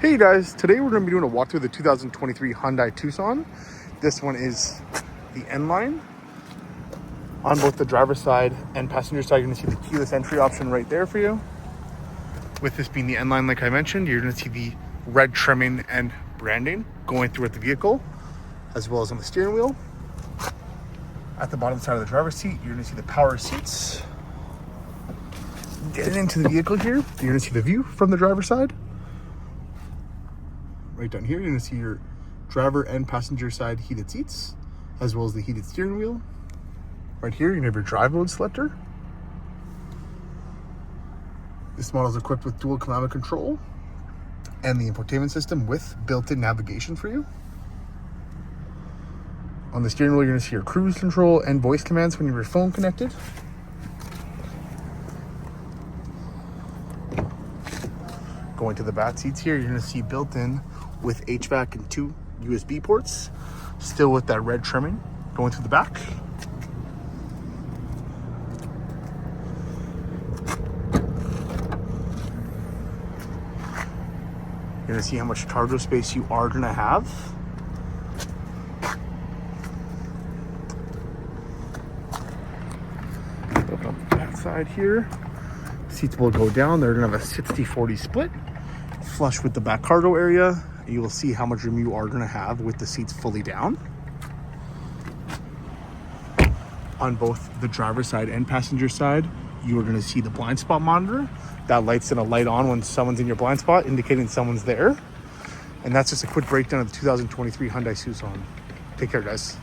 Hey guys, today we're going to be doing a walkthrough of the 2023 Hyundai Tucson. This one is the N line. On both the driver's side and passenger side, you're going to see the keyless entry option right there for you. With this being the N line, like I mentioned, you're going to see the red trimming and branding going throughout the vehicle, as well as on the steering wheel. At the bottom side of the driver's seat, you're going to see the power seats. Getting into the vehicle here, you're going to see the view from the driver's side. Right down here, you're going to see your driver and passenger side heated seats, as well as the heated steering wheel. Right here, you're going to have your drive mode selector. This model is equipped with dual climate control and the infotainment system with built-in navigation for you. On the steering wheel, you're going to see your cruise control and voice commands when you have your phone connected. Going to the back seats here, you're going to see built-in with HVAC and 2 USB ports, still with that red trimming going through the back. You're going to see how much cargo space you are going to have. Open up the back side here. Seats will go down. They're going to have a 60-40 split, flush with the back cargo area. You will see how much room you are going to have with the seats fully down. On both the driver's side and passenger side, you are going to see the blind spot monitor. That light's going to light on when someone's in your blind spot, indicating someone's there. And that's just a quick breakdown of the 2023 Hyundai Tucson. Take care, guys.